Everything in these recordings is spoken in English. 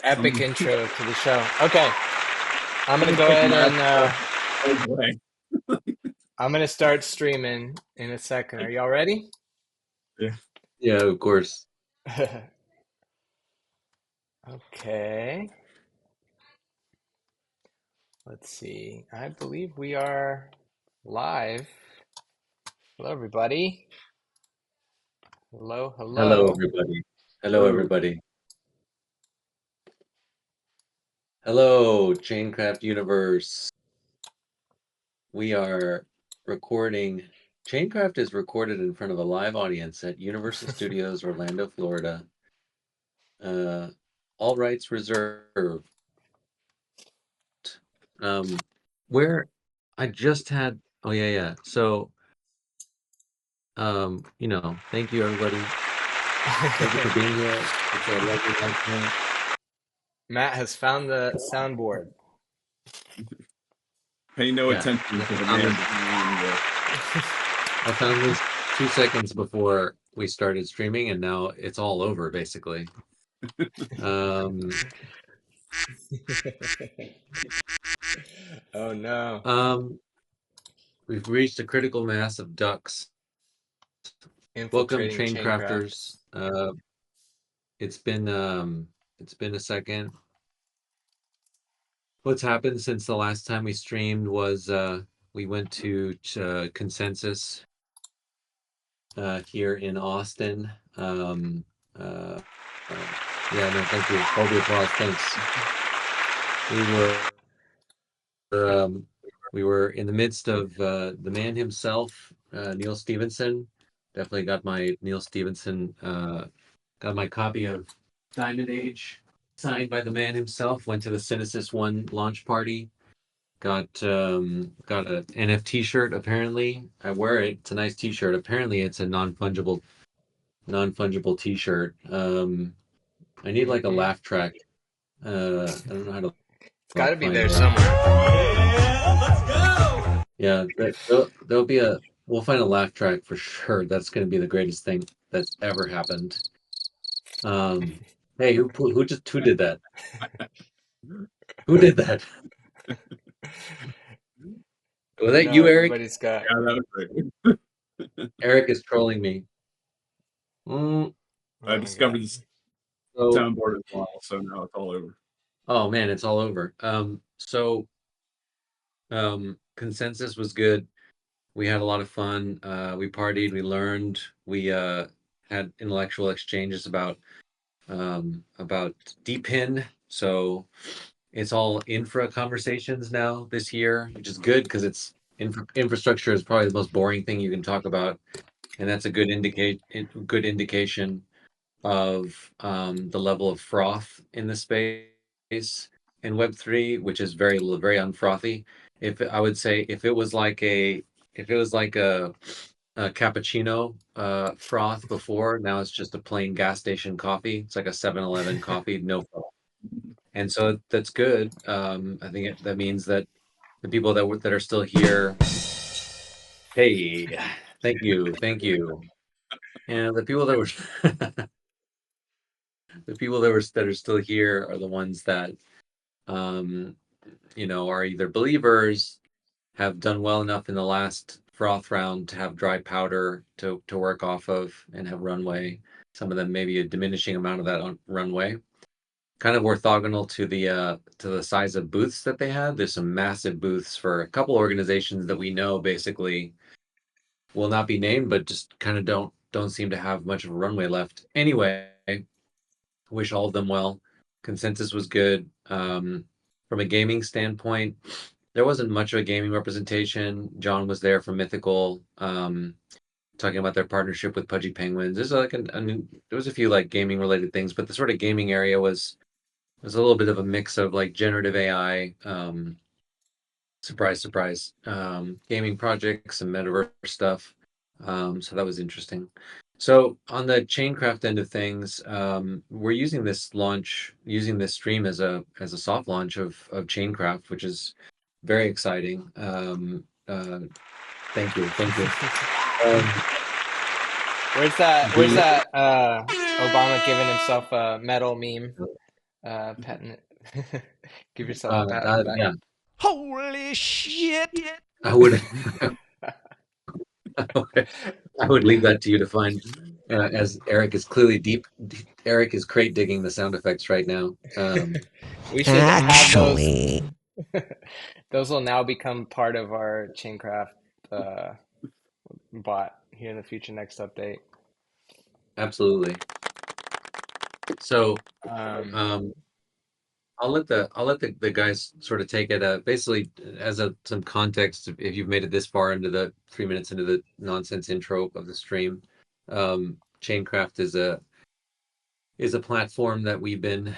the epic intro to the show. Okay, I'm gonna go ahead and Oh boy. I'm gonna start streaming in a second. Are y'all ready? Yeah. Yeah, of course. Okay. Let's see. I believe we are live. Hello, everybody. Hello, Hello, hello. everybody. Hello, everybody. Hello, Chaincraft universe. We are recording. Chaincraft is recorded in front of a live audience at Universal Studios, Orlando, Florida. All rights reserved. Where I just had. Oh yeah. So, thank you, everybody. Thank you for being here. It's a lovely night tonight. Matt has found the soundboard. Pay no Yeah, attention to the I man. found this 2 seconds before we started streaming, and now it's all over, basically. Um, Oh no. we've reached a critical mass of ducks. Welcome, Infiltrating train Chaincraft. crafters. It's been a second. What's happened since the last time we streamed was we went to Consensus here in Austin. Yeah, no, thank you. Hold the applause. Thanks. We were in the midst of the man himself, Neil Stevenson. Definitely got my Neil Stevenson, got my copy of Diamond Age signed by the man himself. Went to the Synesis One launch party. Got an NFT shirt. Apparently, I wear it. It's a nice T-shirt. Apparently, it's a non-fungible T-shirt. I need like a laugh track. I don't know how to It's got to be find a there laugh track. somewhere. Yeah, there'll be we'll find a laugh track for sure. That's going to be the greatest thing that's ever happened. Hey, who did that? Who did that? Was that No, you, Eric? everybody's got. Yeah, that was great. Eric is trolling me. Mm, I Oh my discovered God. this so, soundboard as well, so now it's all over. oh man, it's all over. Consensus was good. We had a lot of fun. We partied, we learned, we had intellectual exchanges about DPIN. So it's all infra conversations now this year, which is good because it's infrastructure is probably the most boring thing you can talk about, and that's a good indication of the level of froth in the space in Web3, which is very unfrothy. If I would say if it was like a cappuccino froth before, now it's just a plain gas station coffee. It's like a 7-Eleven coffee, no froth. And so that's good. I think that means that the people that are still here, hey, thank you. And the people that were that are still here are the ones that um, are either believers, have done well enough in the last froth round to have dry powder to work off of and have runway. Some of them maybe a diminishing amount of that on runway. Kind of orthogonal to the size of booths that they had. There's some massive booths for a couple organizations that we know basically will not be named, but just kind of don't seem to have much of a runway left. Anyway, wish all of them well. Consensus was good. From a gaming standpoint, there wasn't much of a gaming representation. John was there from Mythical, talking about their partnership with Pudgy Penguins. There's there was a few like gaming related things, but the sort of gaming area was a little bit of a mix of like generative AI, surprise, surprise, gaming projects and metaverse stuff. So that was interesting. So on the Chaincraft end of things, we're using this stream as a soft launch of Chaincraft, which is very exciting. Thank you. Where's that Obama giving himself a medal meme? Patent it. Give yourself a pat on the back. Yeah, Holy shit! I would. I would leave that to you to find, as Eric is clearly Eric is crate digging the sound effects right now. We should have those. Actually, Those will now become part of our Chaincraft uh, bot here in the future. Next update. Absolutely. So, Um, um, I'll let the guys sort of take it. Basically, as some context, if you've made it this far into the 3 minutes into the nonsense intro of the stream, Chaincraft is a platform that we've been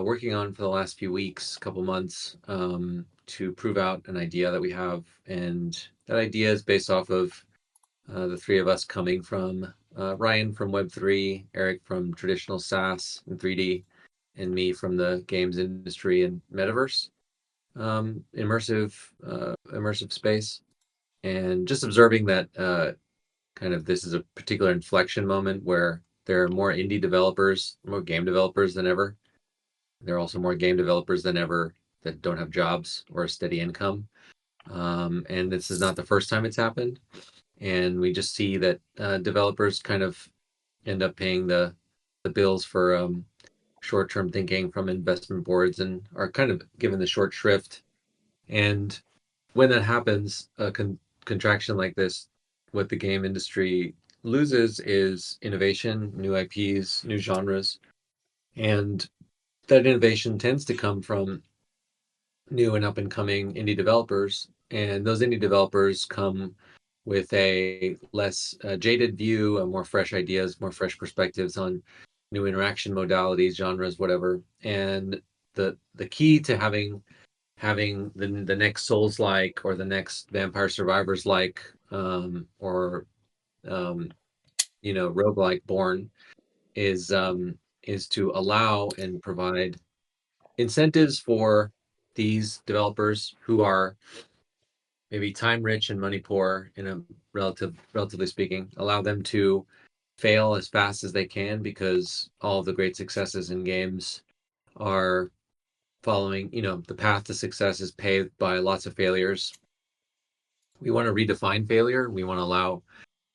working on for the last few weeks, couple months, to prove out an idea that we have, and that idea is based off of the three of us coming from Ryan from Web3, Eric from traditional SaaS and 3D, and me from the games industry and metaverse, immersive space, and just observing that kind of this is a particular inflection moment where there are more indie developers, more game developers than ever. There are also more game developers than ever that don't have jobs or a steady income. And this is not the first time it's happened. And we just see that developers kind of end up paying the bills for short-term thinking from investment boards and are kind of given the short shrift. And when that happens, a contraction like this, what the game industry loses is innovation, new IPs, new genres, and that innovation tends to come from new and up and coming indie developers. And those indie developers come with a less jaded view, more fresh ideas, more fresh perspectives on new interaction modalities, genres, whatever. And the key to having the next Souls like or the next Vampire Survivors like or um, roguelike born is to allow and provide incentives for these developers who are maybe time rich and money poor in a relatively speaking, allow them to fail as fast as they can because all of the great successes in games are following, the path to success is paved by lots of failures. We want to redefine failure. We want to allow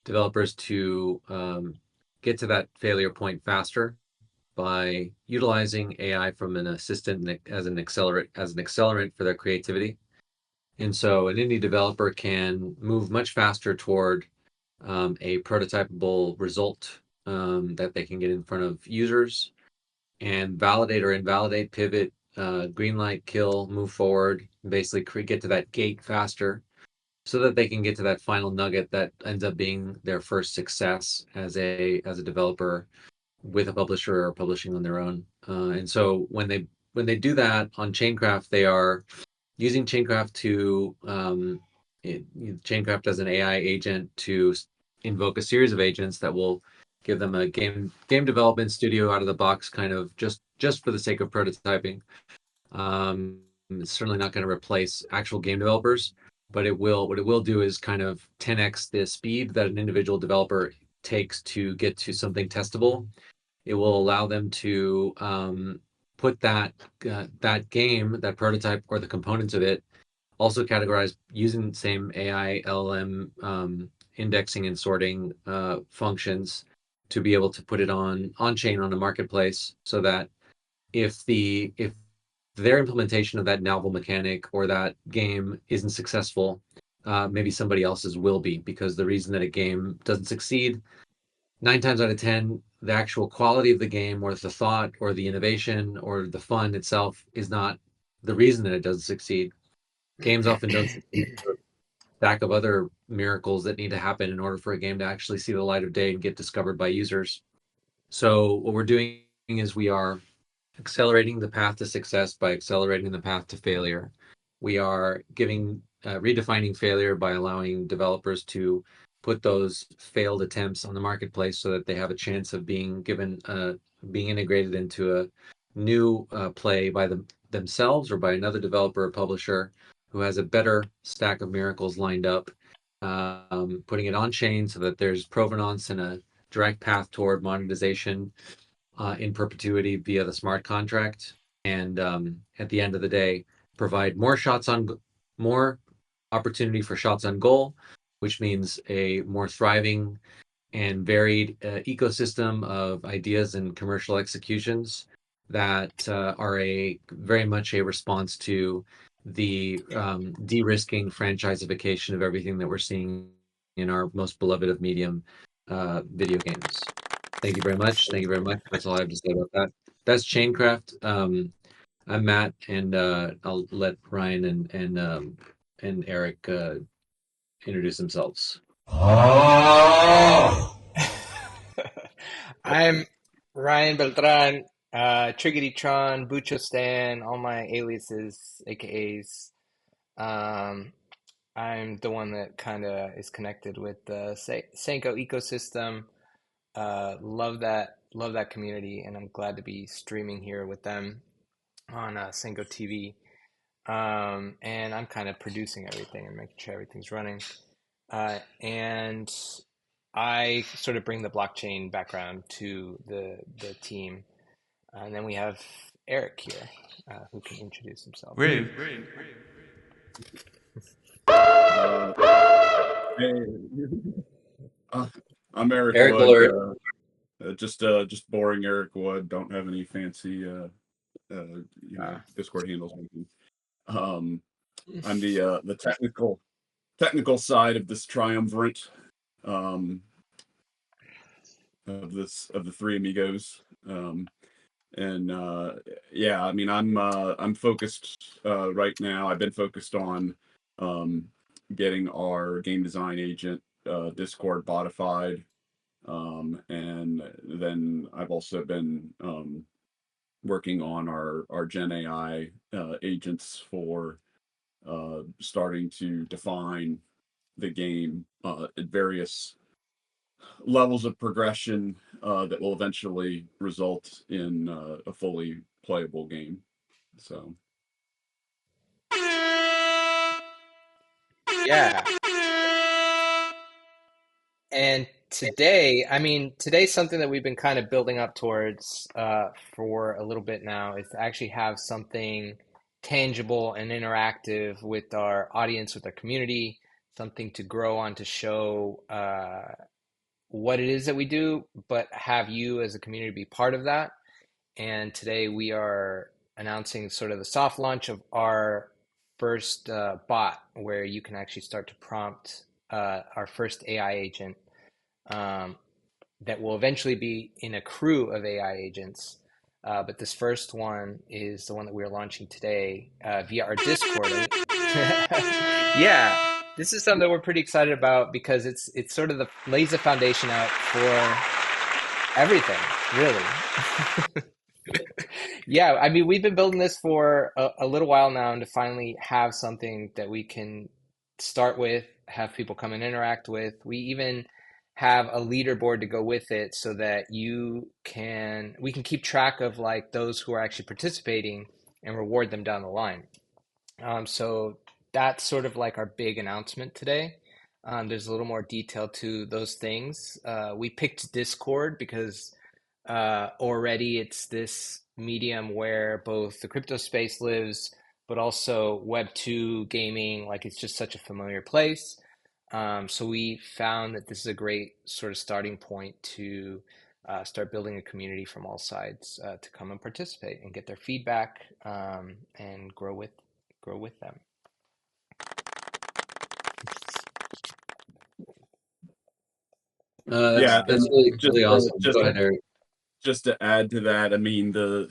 developers to get to that failure point faster by utilizing AI from an assistant as an accelerant for their creativity. And so an indie developer can move much faster toward a prototypable result that they can get in front of users and validate or invalidate, pivot, green light, kill, move forward, basically get to that gate faster so that they can get to that final nugget that ends up being their first success as a developer with a publisher or publishing on their own. And so when they do that on Chaincraft, they are using Chaincraft to Chaincraft as an AI agent to invoke a series of agents that will give them a game development studio out of the box, kind of just for the sake of prototyping. It's certainly not going to replace actual game developers, but what it will do is kind of 10x the speed that an individual developer takes to get to something testable. It will allow them to put that game, that prototype, or the components of it, also categorized using the same AI LLM indexing and sorting functions to be able to put it on chain on a marketplace, so that if their implementation of that novel mechanic or that game isn't successful, maybe somebody else's will be, because the reason that a game doesn't succeed 9 times out of 10, the actual quality of the game or the thought or the innovation or the fun itself is not the reason that it doesn't succeed. Games often don't succeed for a stack of other miracles that need to happen in order for a game to actually see the light of day and get discovered by users. So what we're doing is we are accelerating the path to success by accelerating the path to failure. We are redefining failure by allowing developers to put those failed attempts on the marketplace so that they have a chance of being integrated into a new play by themselves or by another developer or publisher who has a better stack of miracles lined up, putting it on chain so that there's provenance and a direct path toward monetization in perpetuity via the smart contract. and at the end of the day, provide more opportunity for shots on goal, which means a more thriving and varied ecosystem of ideas and commercial executions that are very much a response to the de-risking franchiseification of everything that we're seeing in our most beloved of medium, video games. Thank you very much. Thank you very much. That's all I have to say about that. That's Chaincraft. I'm Matt, and I'll let Ryan and Eric introduce themselves. I'm Ryan Beltran, Triggerytron, Bucho Stan, all my aliases, AKAs. Um, I'm the one that kind of is connected with the Senko ecosystem. Love that community, and I'm glad to be streaming here with them on Senko TV. And I'm kind of producing everything and making sure everything's running. And I sort of bring the blockchain background to the team. And then we have Eric here, who can introduce himself. Rude. Hey, I'm Eric Eric Wood. alert. Just boring Eric Wood. Don't have any fancy Discord handles. Um, I'm the technical side of this triumvirate, um, of the three amigos. And yeah, I mean, I'm focused right now. I've been focused on getting our game design agent Discord bodified, and then I've also been working on our Gen AI agents for starting to define the game at various levels of progression that will eventually result in a fully playable game. So Yeah. And today, I mean, today's something that we've been kind of building up towards for a little bit now is to actually have something tangible and interactive with our audience, with our community, something to grow on to show what it is that we do, but have you as a community be part of that. And today we are announcing sort of the soft launch of our first bot where you can actually start to prompt our first AI agent um, that will eventually be in a crew of AI agents. But this first one is the one that we're launching today via our Discord. Yeah, this is something that we're pretty excited about because it's sort of lays the foundation out for everything, really. Yeah, I mean, we've been building this for a little while now, and to finally have something that we can start with, have people come and interact with. We even have a leaderboard to go with it so that we can keep track of like those who are actually participating and reward them down the line. So that's sort of like our big announcement today. There's a little more detail to those things. We picked Discord because already it's this medium where both the crypto space lives, but also Web2 gaming, like it's just such a familiar place. So we found that this is a great sort of starting point to start building a community from all sides to come and participate and get their feedback and grow with them. yeah, That's and really just really awesome. Go ahead, Eric. just to add to that, I mean the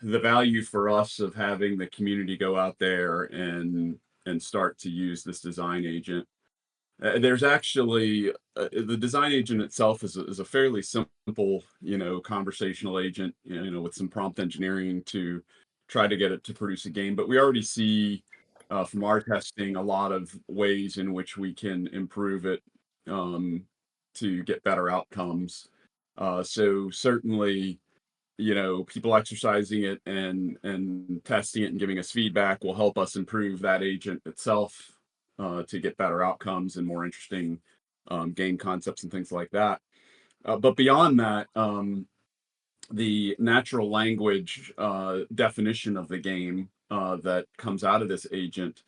value for us of having the community go out there and start to use this design agent. There's actually the design agent itself is a fairly simple, conversational agent, with some prompt engineering to try to get it to produce a game. But we already see from our testing a lot of ways in which we can improve it to get better outcomes. So certainly, people exercising it and testing it and giving us feedback will help us improve that agent itself to get better outcomes and more interesting game concepts and things like that. But beyond that, the natural language definition of the game that comes out of this agent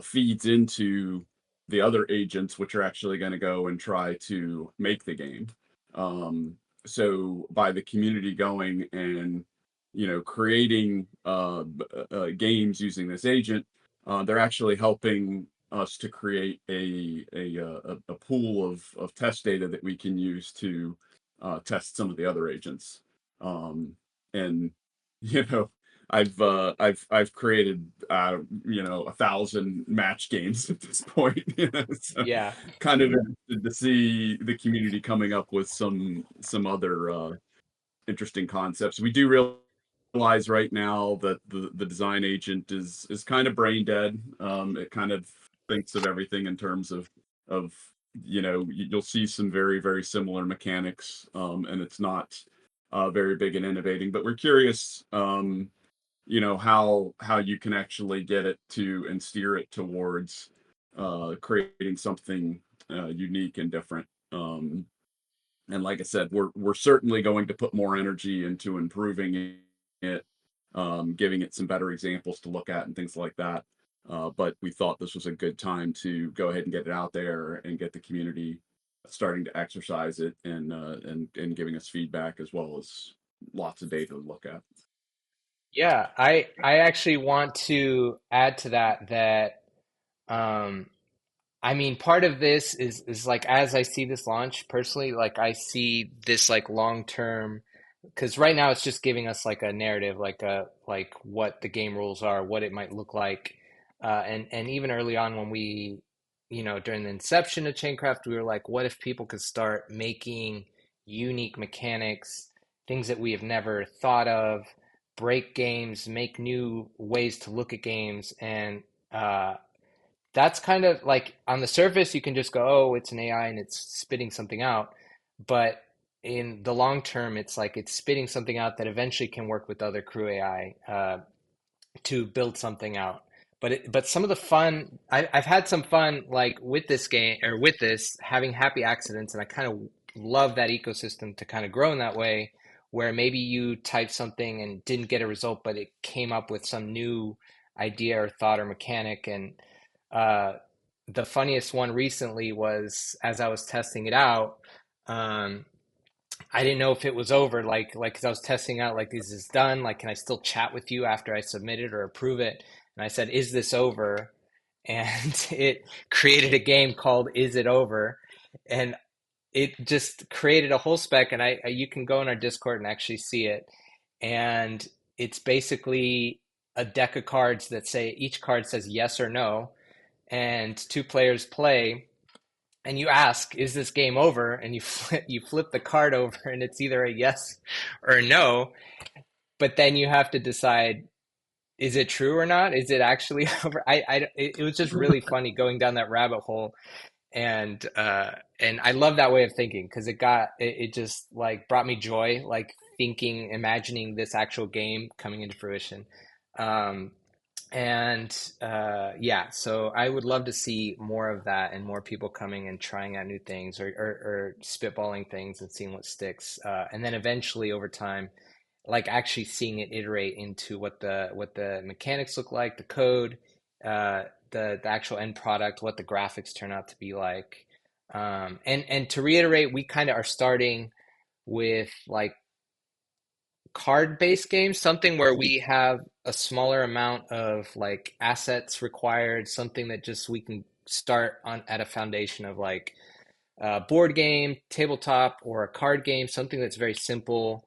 feeds into the other agents, which are actually going to go and try to make the game. So by the community going and creating games using this agent, they're actually helping us to create a pool of test data that we can use to test some of the other agents. And you know, I've created 1,000 match games at this point. So Yeah. kind of interested to see the community coming up with some other interesting concepts. We do realize right now that the design agent is kind of brain dead. It kind of thinks of everything in terms of you'll see some very very similar mechanics, and it's not very big and innovating. But we're curious, how you can actually get it to and steer it towards creating something unique and different. And like I said, we're certainly going to put more energy into improving it, giving it some better examples to look at and things like that. But we thought this was a good time to go ahead and get it out there and get the community starting to exercise it and giving us feedback as well as lots of data to look at. Yeah, I actually want to add to that um I mean, part of this is like, as I see this launch personally, like I see this like long term, because right now it's just giving us like a narrative, like what the game rules are, what it might look like, and even early on when during the inception of Chaincraft, we were like, what if people could start making unique mechanics, things that we have never thought of, break games, make new ways to look at games, and that's kind of like on the surface, you can just go, oh, it's an AI and it's spitting something out. But in the long term, it's like it's spitting something out that eventually can work with other crew AI to build something out. But some of the fun, I've had some fun like with this game or with this having happy accidents, and I kind of love that ecosystem to kind of grow in that way, where maybe you typed something and didn't get a result, but it came up with some new idea or thought or mechanic. And uh, the funniest one recently was as I was testing it out. Um, I didn't know if it was over, like because I was testing out, like, is this done? Like, can I still chat with you after I submit it or approve it? And I said, is this over? And it created a game called Is It Over? And it just created a whole spec. And you can go in our Discord and actually see it. And it's basically a deck of cards that say each card says yes or no, and two players play and you ask, is this game over? And you flip the card over and it's either a yes or a no, but then you have to decide, is it true or not? Is it actually over? It was just really funny going down that rabbit hole. And I love that way of thinking because it just like brought me joy, like thinking, imagining this actual game coming into fruition. Um, and yeah, so I would love to see more of that and more people coming and trying out new things or spitballing things and seeing what sticks. And then eventually over time, like actually seeing it iterate into what the mechanics look like, the code, the actual end product, what the graphics turn out to be like. And to reiterate, we kind of are starting with like card-based games, something where we have a smaller amount of like assets required, something that just we can start on at a foundation of like a board game, tabletop, or a card game, something that's very simple.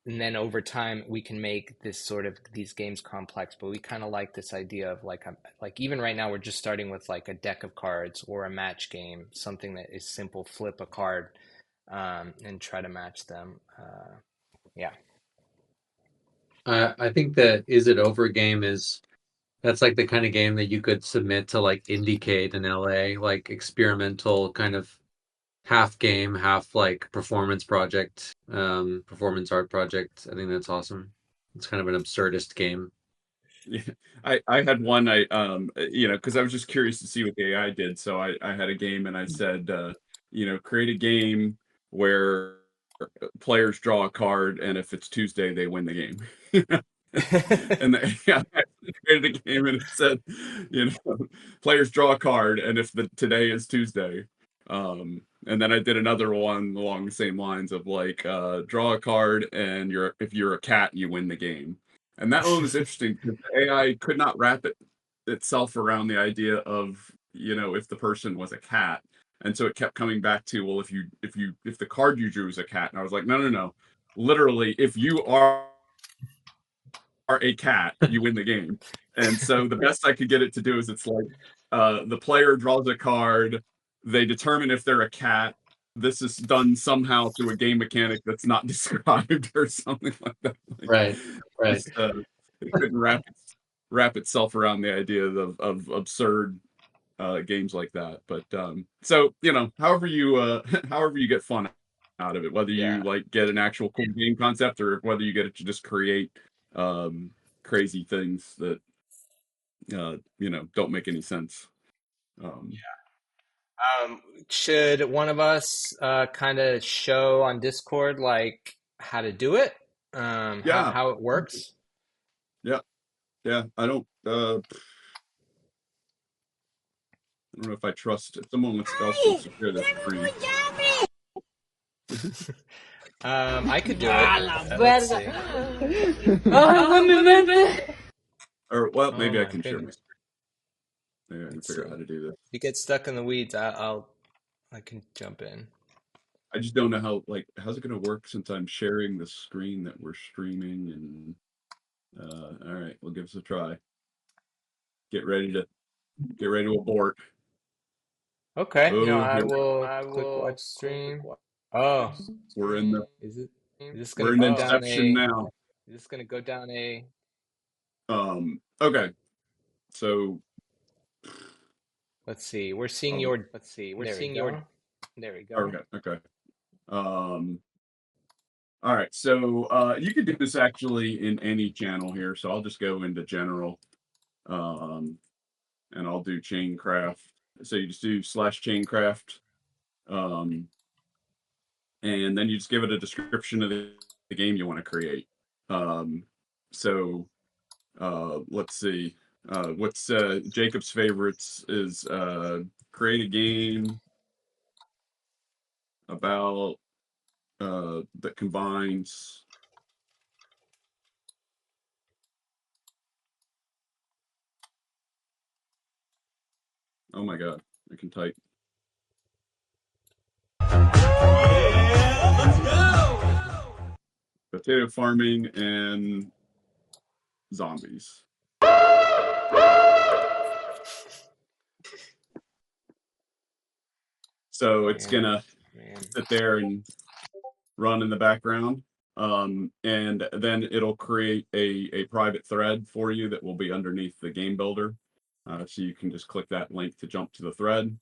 And then over time, we can make this sort of these games complex. But we kind of like this idea of like even right now, we're just starting with like a deck of cards or a match game, something that is simple. Flip a card and try to match them. Yeah. I think the Is It Over game that's like the kind of game that you could submit to like Indiecade in LA, like experimental kind of half game, half like performance project, performance art project. I think that's awesome. It's kind of an absurdist game. Yeah, I had one because I was just curious to see what the AI did. So I had a game and I said, create a game where players draw a card, and if it's Tuesday, they win the game. And yeah, I created a game and it said, players draw a card, and if today is Tuesday, and then I did another one along the same lines of like, draw a card, and if you're a cat, you win the game. And that one was interesting because the AI could not wrap itself around the idea of, if the person was a cat. And so it kept coming back to, well, if the card you drew is a cat. And I was like, no, no, no. Literally, if you are a cat, you win the game. And so the best I could get it to do is it's like, the player draws a card, they determine if they're a cat. This is done somehow through a game mechanic that's not described or something like that. Like, Right. just, it couldn't wrap itself around the idea of absurd games like that. But so however you get fun out of it, whether Yeah. you like get an actual cool game concept or whether you get it to just create crazy things that don't make any sense. Should one of us kind of show on Discord like how to do it? Yeah. How it works? Yeah. I don't know if I trust if someone else wants to share that screen. I could do it. Let's see. Or well, Oh maybe I my can share my goodness. screen. Maybe I can Let's figure see. out how to do this. If you get stuck in the weeds, I can jump in. I just don't know how's it going to work since I'm sharing the screen that we're streaming. And all right, we'll give this a try. Get ready to abort. Okay. Oh, I here will click watch stream. Oh, we're in is this we're gonna in go down Inception a? now. Is this gonna go down a? Okay, so Let's see. We're seeing your. There we go. okay. All right, so you can do this actually in any channel here. So I'll just go into general, and I'll do Chaincraft. So you just do /Chaincraft, and then you just give it a description of the game you want to create. So let's see. What's Jacob's favorites is create a game about that combines. Oh my god, I can type. Potato farming and zombies. So it's gonna sit there and run in the background, and then it'll create a private thread for you that will be underneath the game builder. So you can just click that link to jump to the thread.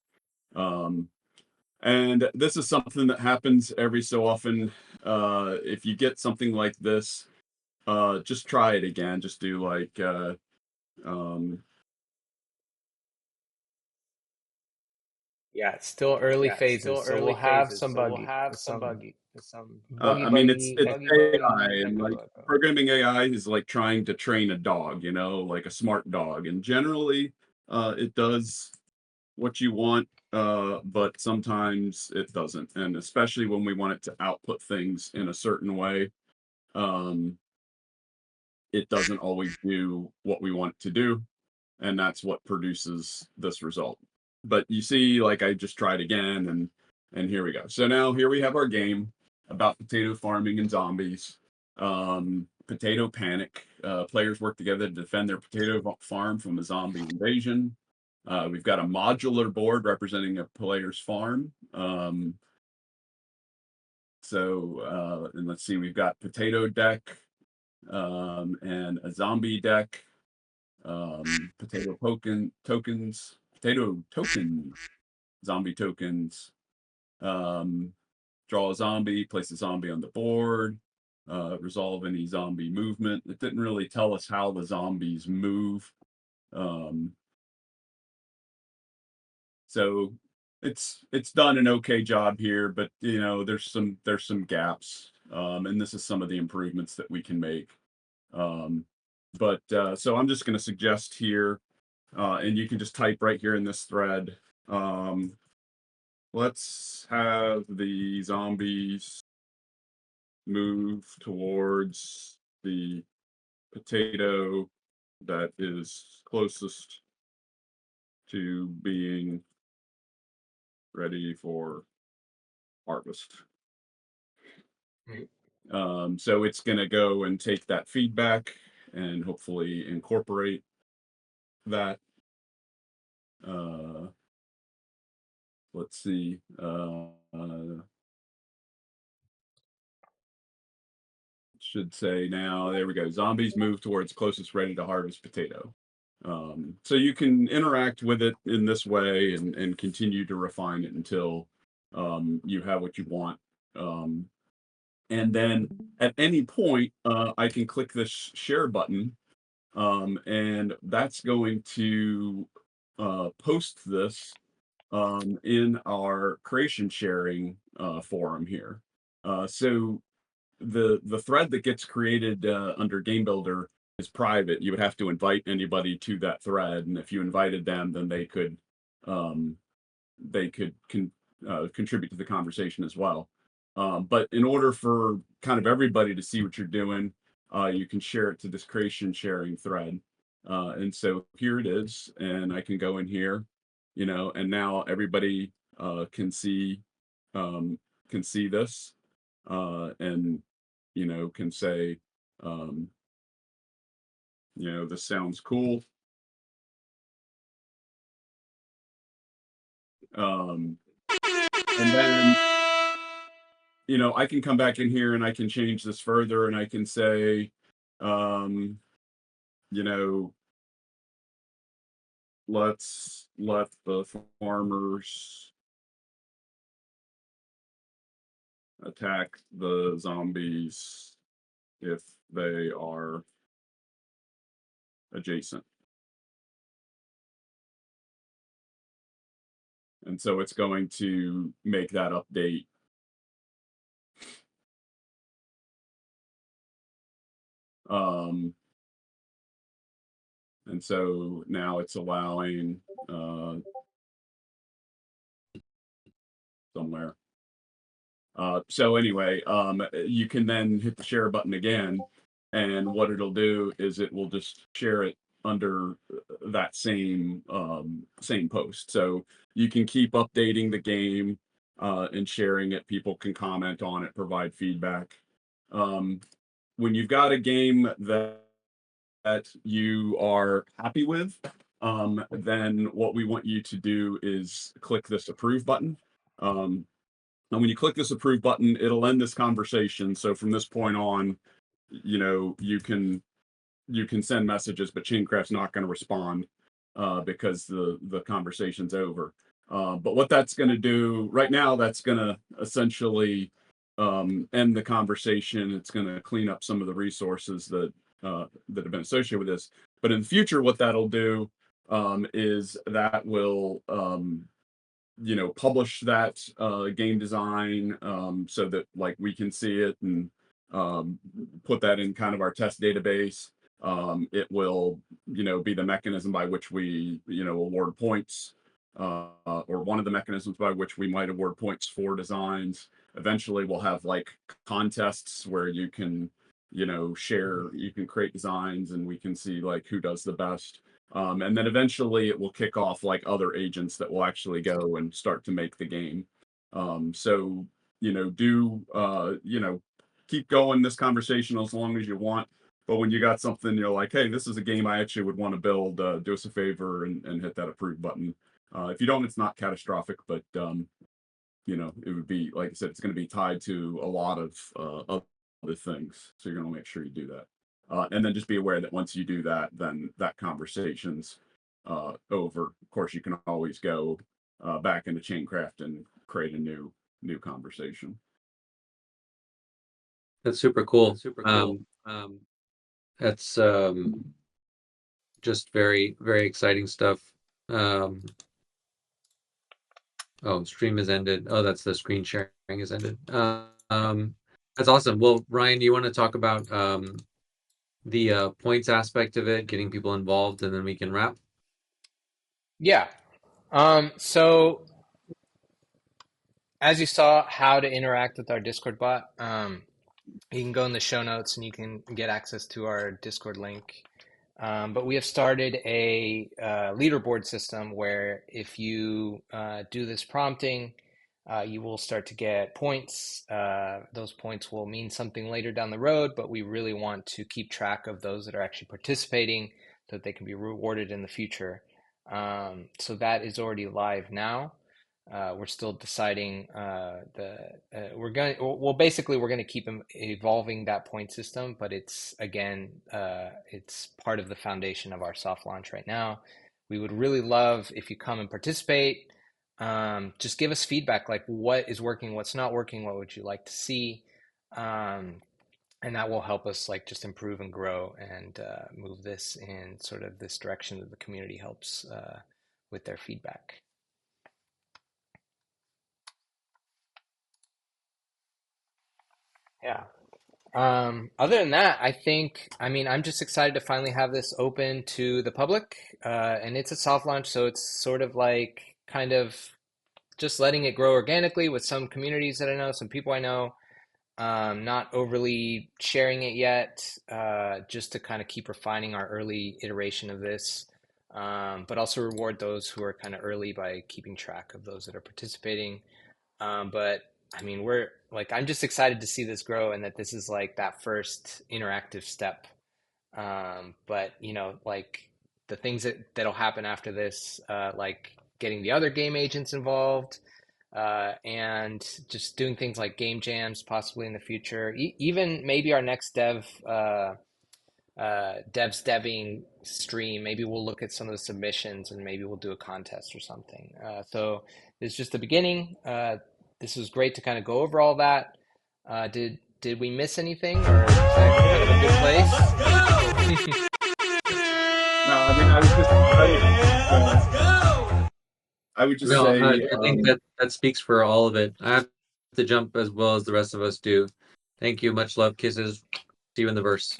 And this is something that happens every so often. If you get something like this, just try it again. Just do like Yeah, it's still early phases, so we'll have some buggy, I mean, it's AI, buggy. and like programming AI is like trying to train a dog, like a smart dog, and generally, it does what you want, but sometimes it doesn't, and especially when we want it to output things in a certain way, um, it doesn't always do what we want it to do, and that's what produces this result. But you see, like I just tried again, and here we go. So now here we have our game about potato farming and zombies. Potato panic. Players work together to defend their potato farm from a zombie invasion. We've got a modular board representing a player's farm. And let's see, we've got potato deck, and a zombie deck, potato tokens, zombie tokens, draw a zombie, place a zombie on the board, resolve any zombie movement. It didn't really tell us how the zombies move. So it's done an okay job here, but there's some gaps, and this is some of the improvements that we can make. Um, but so I'm just going to suggest here, and you can just type right here in this thread. Let's have the zombies move towards the potato that is closest to being ready for harvest. So it's going to go and take that feedback and hopefully incorporate that. Let's see. Should say now, there we go. Zombies move towards closest ready to harvest potato. So you can interact with it in this way and continue to refine it until you have what you want. And then at any point, I can click this share button, and that's going to post this in our creation sharing forum here. So the thread that gets created under Game Builder is private. You would have to invite anybody to that thread, and if you invited them, then um, they could contribute to the conversation as well. But in order for kind of everybody to see what you're doing, you can share it to this creation sharing thread. And so here it is, and I can go in here, and now everybody um, can see this, and can say, um, this sounds cool. And then I can come back in here and I can change this further, and I can say, um, you know, let's let the farmers attack the zombies if they are adjacent. And so it's going to make that update. And so now it's allowing somewhere. So anyway, you can then hit the share button again, and what it'll do is it will just share it under that same post. So you can keep updating the game and sharing it. People can comment on it, provide feedback. When you've got a game that you are happy with, then what we want you to do is click this approve button. And when you click this approve button, it'll end this conversation. So from this point on, you can send messages, but Chaincraft's not going to respond because the conversation's over. But what that's going to do right now, that's going to essentially end the conversation. It's going to clean up some of the resources that have been associated with this. But in the future, what that'll do is that will publish that game design so that like we can see it and put that in kind of our test database. It will be the mechanism by which we award points, or one of the mechanisms by which we might award points for designs. Eventually we'll have like contests where you can you can create designs and we can see like who does the best. And then eventually it will kick off like other agents that will actually go and start to make the game. So, keep going this conversation as long as you want. But when you got something, you're like, hey, this is a game I actually would want to build, do us a favor and hit that approve button. If you don't, it's not catastrophic, but, it would be, like I said, it's going to be tied to a lot of other things. So you're going to make sure you do that. And then just be aware that once you do that, then that conversation's over. Of course, you can always go back into Chaincraft and create a new conversation. That's super cool. That's just very, very exciting stuff. Oh, stream is ended. Oh, that's the screen sharing is ended. That's awesome. Well, Ryan, do you want to talk about the points aspect of it, getting people involved, and then we can wrap? Yeah. So as you saw, how to interact with our Discord bot, you can go in the show notes and you can get access to our Discord link. But we have started a leaderboard system where if you do this prompting, you will start to get points. Those points will mean something later down the road, but we really want to keep track of those that are actually participating so that they can be rewarded in the future. So that is already live now. We're still deciding we're going well basically we're going to keep evolving that point system, but it's again it's part of the foundation of our soft launch right now. We would really love if you come and participate. Just give us feedback, like what is working, what's not working, what would you like to see, and that will help us like just improve and grow and move this in sort of this direction that the community helps with their feedback. Yeah. Other than that, I mean, I'm just excited to finally have this open to the public. And it's a soft launch, so it's sort of like kind of just letting it grow organically with some communities that I know, some people I know, not overly sharing it yet, just to kind of keep refining our early iteration of this. But also reward those who are kind of early by keeping track of those that are participating. But I mean, we're like, I'm just excited to see this grow and that this is like that first interactive step. But you know, like the things that'll happen after this, like getting the other game agents involved, and just doing things like game jams possibly in the future. Even maybe our next devs debbing stream, maybe we'll look at some of the submissions and maybe we'll do a contest or something. So it's just the beginning. This was great to kind of go over all that. Did we miss anything, or is that kind of a good place? No, I mean, I would just No, I say, think that speaks for all of it. I have to jump as well as the rest of us do. Thank you. Much love. Kisses. See you in the verse.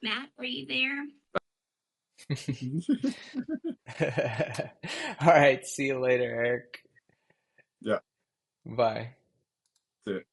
Matt, are you there? All right. See you later, Eric. yeah, Bye. that's it.